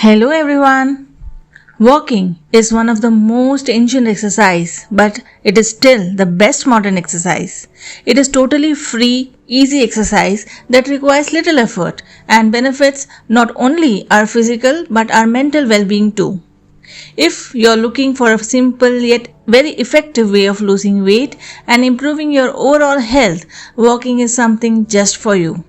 Hello everyone. Walking is one of the most ancient exercise, but it is still the best modern exercise. It is totally free, easy exercise that requires little effort and benefits not only our physical but our mental well-being too. If you're looking for a simple yet very effective way of losing weight and improving your overall health, walking is something just for you.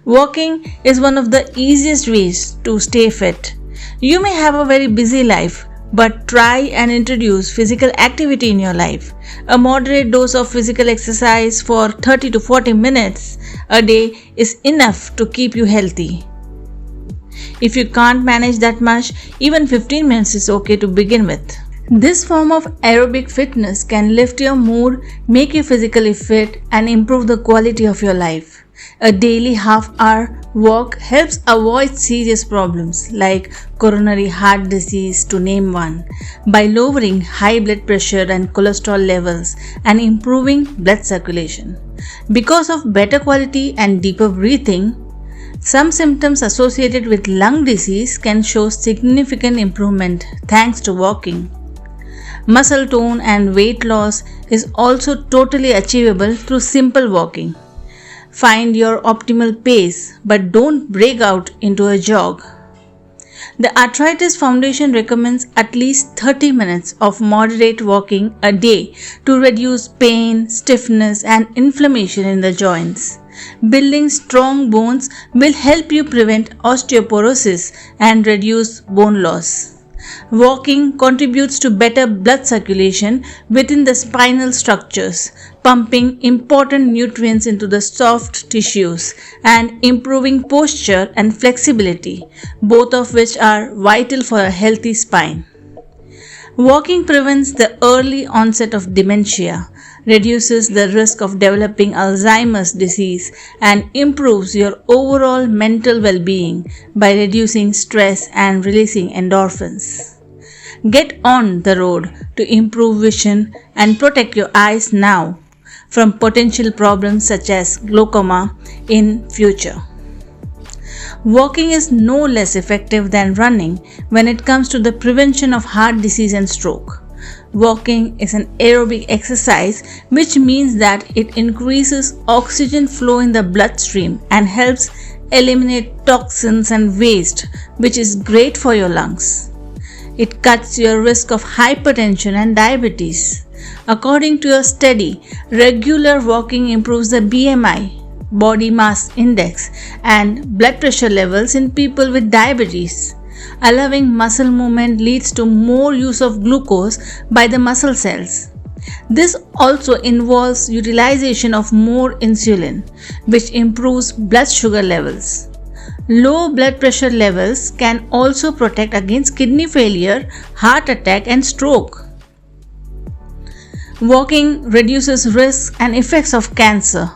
Walking is one of the easiest ways to stay fit. You may have a very busy life, but try and introduce physical activity in your life. A moderate dose of physical exercise for 30 to 40 minutes a day is enough to keep you healthy. If you can't manage that much, even 15 minutes is okay to begin with. This form of aerobic fitness can lift your mood, make you physically fit, and improve the quality of your life. A daily half-hour walk helps avoid serious problems like coronary heart disease, to name one, by lowering high blood pressure and cholesterol levels and improving blood circulation. Because of better quality and deeper breathing, some symptoms associated with lung disease can show significant improvement thanks to walking. Muscle tone and weight loss is also totally achievable through simple walking. Find your optimal pace, but don't break out into a jog. The Arthritis Foundation recommends at least 30 minutes of moderate walking a day to reduce pain, stiffness, and inflammation in the joints. Building strong bones will help you prevent osteoporosis and reduce bone loss. Walking contributes to better blood circulation within the spinal structures, pumping important nutrients into the soft tissues and improving posture and flexibility, both of which are vital for a healthy spine. Walking prevents the early onset of dementia, reduces the risk of developing Alzheimer's disease, and improves your overall mental well-being by reducing stress and releasing endorphins. Get on the road to improve vision and protect your eyes now from potential problems such as glaucoma in future. Walking is no less effective than running when it comes to the prevention of heart disease and stroke. Walking is an aerobic exercise, which means that it increases oxygen flow in the bloodstream and helps eliminate toxins and waste, which is great for your lungs. It cuts your risk of hypertension and diabetes. According to a study, regular walking improves the BMI, body mass index, and blood pressure levels in people with diabetes. Allowing muscle movement leads to more use of glucose by the muscle cells. This also involves utilization of more insulin, which improves blood sugar levels. Low blood pressure levels can also protect against kidney failure, heart attack, and stroke. Walking reduces risks and effects of cancer.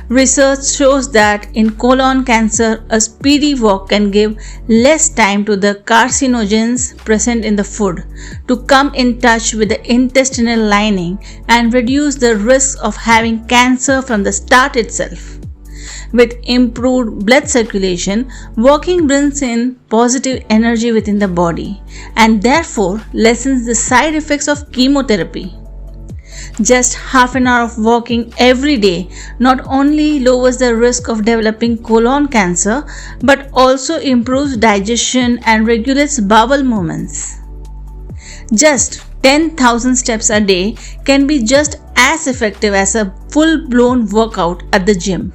Research shows that in colon cancer, a speedy walk can give less time to the carcinogens present in the food to come in touch with the intestinal lining and reduce the risk of having cancer from the start itself. With improved blood circulation, walking brings in positive energy within the body and therefore lessens the side effects of chemotherapy. Just half an hour of walking every day not only lowers the risk of developing colon cancer but also improves digestion and regulates bowel movements. Just 10,000 steps a day can be just as effective as a full-blown workout at the gym,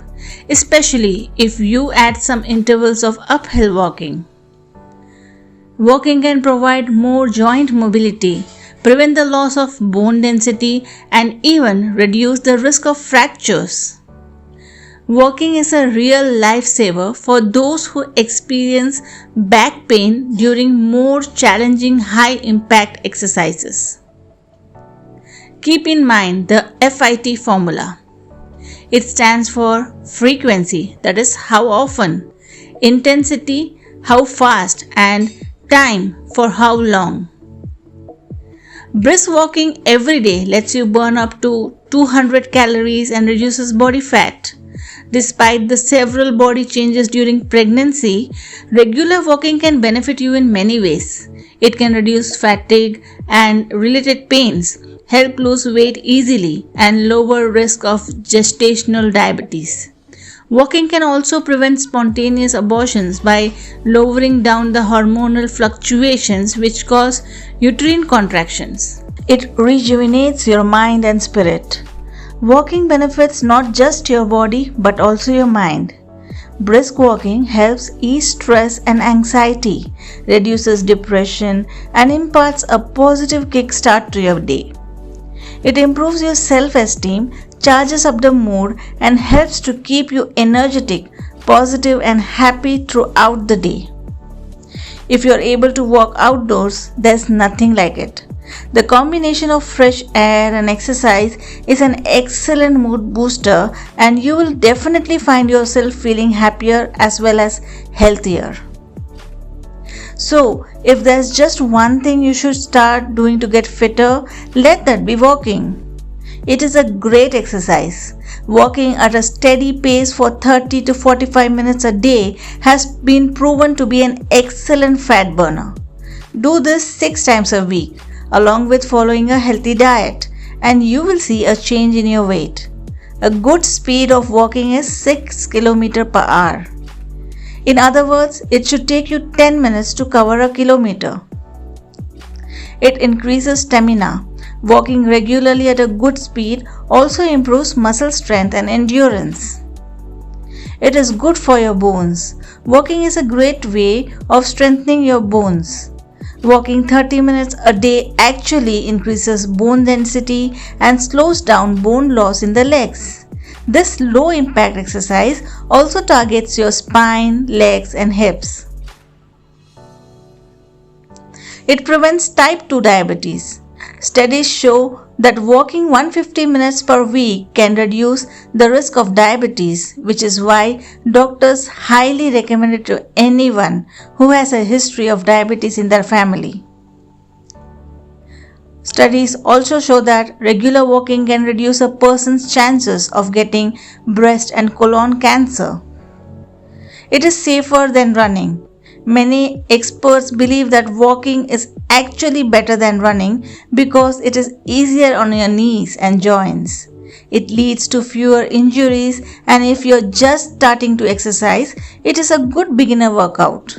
especially if you add some intervals of uphill walking. Walking can provide more joint mobility, prevent the loss of bone density, and even reduce the risk of fractures. Walking is a real lifesaver for those who experience back pain during more challenging high-impact exercises. Keep in mind the FIT formula. It stands for frequency, that is how often, intensity, how fast, and time, for how long. Brisk walking every day lets you burn up to 200 calories and reduces body fat. Despite the several body changes during pregnancy, regular walking can benefit you in many ways. It can reduce fatigue and related pains, help lose weight easily, and lower risk of gestational diabetes. Walking can also prevent spontaneous abortions by lowering down the hormonal fluctuations which cause uterine contractions. It rejuvenates your mind and spirit. Walking benefits not just your body but also your mind. Brisk walking helps ease stress and anxiety, reduces depression, and imparts a positive kickstart to your day. It improves your self-esteem, charges up the mood, and helps to keep you energetic, positive, and happy throughout the day. If you are able to walk outdoors, there's nothing like it. The combination of fresh air and exercise is an excellent mood booster, and you will definitely find yourself feeling happier as well as healthier. So, if there's just one thing you should start doing to get fitter, let that be walking. It is a great exercise. Walking at a steady pace for 30 to 45 minutes a day has been proven to be an excellent fat burner. Do this 6 times a week, along with following a healthy diet, and you will see a change in your weight. A good speed of walking is 6 km per hour. In other words, it should take you 10 minutes to cover a kilometer. It increases stamina. Walking regularly at a good speed also improves muscle strength and endurance. It is good for your bones. Walking is a great way of strengthening your bones. Walking 30 minutes a day actually increases bone density and slows down bone loss in the legs. This low impact exercise also targets your spine, legs, and hips. It prevents type 2 diabetes. Studies show that walking 150 minutes per week can reduce the risk of diabetes, which is why doctors highly recommend it to anyone who has a history of diabetes in their family. Studies also show that regular walking can reduce a person's chances of getting breast and colon cancer. It is safer than running. Many experts believe that walking is actually better than running because it is easier on your knees and joints. It leads to fewer injuries, and if you're just starting to exercise, it is a good beginner workout.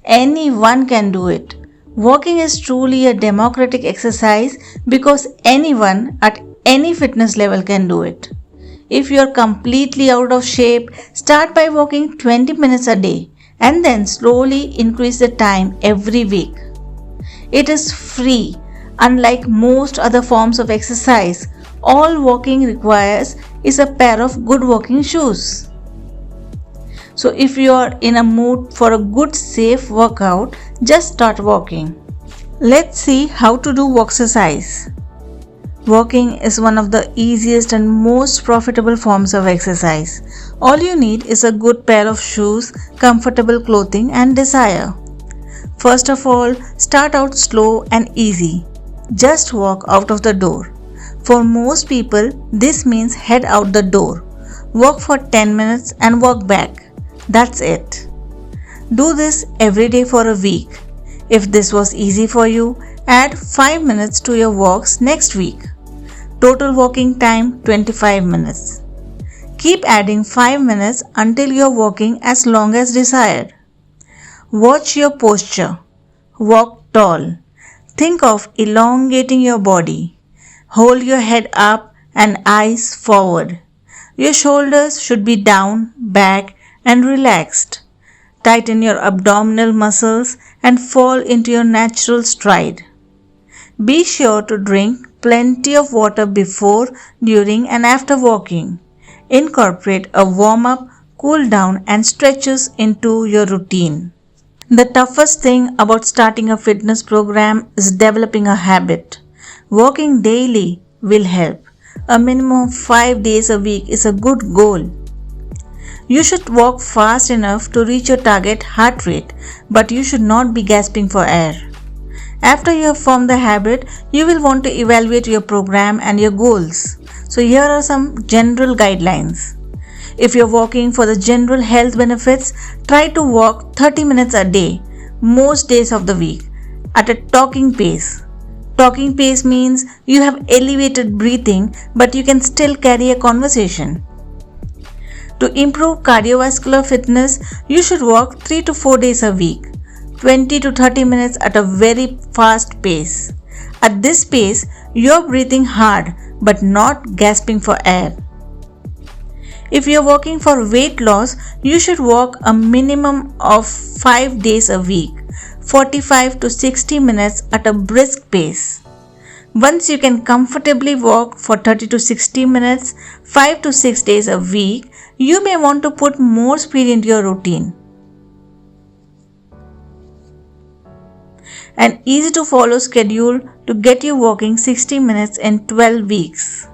Anyone can do it. Walking is truly a democratic exercise because anyone at any fitness level can do it. If you're completely out of shape, start by walking 20 minutes a day and then slowly increase the time every week. It is free. Unlike most other forms of exercise, all walking requires is a pair of good walking shoes. So if you are in a mood for a good safe workout, just start walking. Let's see how to do walksercise. Walking is one of the easiest and most profitable forms of exercise. All you need is a good pair of shoes, comfortable clothing, and desire. First of all, start out slow and easy. Just walk out of the door. For most people, this means head out the door. Walk for 10 minutes and walk back. That's it. Do this every day for a week. If this was easy for you, add 5 minutes to your walks next week. Total walking time 25 minutes. Keep adding 5 minutes until you're walking as long as desired. Watch your posture. Walk tall. Think of elongating your body. Hold your head up and eyes forward. Your shoulders should be down, back, and relaxed. Tighten your abdominal muscles and fall into your natural stride. Be sure to drink plenty of water before, during, and after walking. Incorporate a warm-up, cool down, and stretches into your routine. The toughest thing about starting a fitness program is developing a habit. Walking daily will help. A minimum of 5 days a week is a good goal. You should walk fast enough to reach your target heart rate, but you should not be gasping for air. After you have formed the habit, you will want to evaluate your program and your goals. So here are some general guidelines. If you're walking for the general health benefits, try to walk 30 minutes a day, most days of the week, at a talking pace. Talking pace means you have elevated breathing, but you can still carry a conversation. To improve cardiovascular fitness, you should walk 3 to 4 days a week, 20 to 30 minutes at a very fast pace. At this pace, you're breathing hard but not gasping for air. If you're walking for weight loss, you should walk a minimum of 5 days a week, 45 to 60 minutes at a brisk pace. Once you can comfortably walk for 30 to 60 minutes, 5 to 6 days a week, you may want to put more speed into your routine. An easy to follow schedule to get you walking 60 minutes in 12 weeks.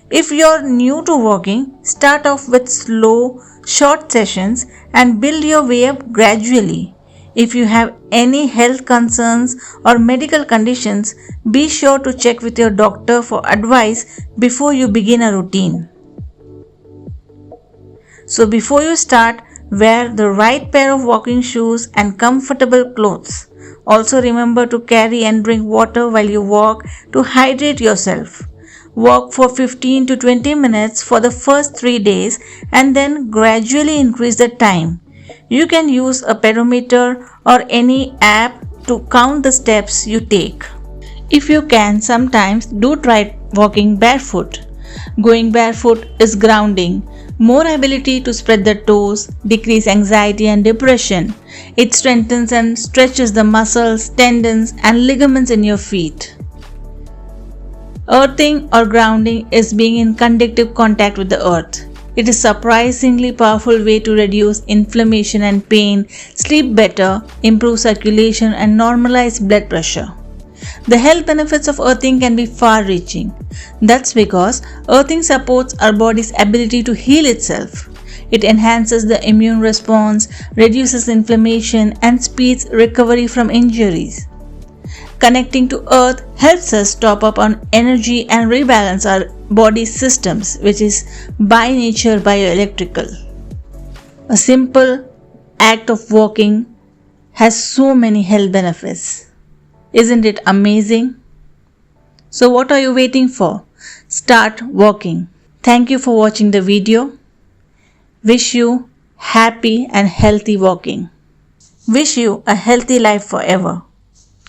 If you're new to walking, start off with slow, short sessions and build your way up gradually. If you have any health concerns or medical conditions, be sure to check with your doctor for advice before you begin a routine. So before you start, wear the right pair of walking shoes and comfortable clothes. Also remember to carry and drink water while you walk to hydrate yourself. Walk for 15 to 20 minutes for the first 3 days and then gradually increase the time. You can use a pedometer or any app to count the steps you take. If you can, sometimes do try walking barefoot. Going barefoot is grounding, more ability to spread the toes, decrease anxiety and depression. It strengthens and stretches the muscles, tendons and ligaments in your feet. Earthing or grounding is being in conductive contact with the earth. It is a surprisingly powerful way to reduce inflammation and pain, sleep better, improve circulation and normalize blood pressure. The health benefits of earthing can be far-reaching. That's because earthing supports our body's ability to heal itself. It enhances the immune response, reduces inflammation and speeds recovery from injuries. Connecting to earth helps us top up on energy and rebalance our body systems, which is by nature bioelectrical. A simple act of walking has so many health benefits. Isn't it amazing? So what are you waiting for? Start walking. Thank you for watching the video. Wish you happy and healthy walking. Wish you a healthy life forever.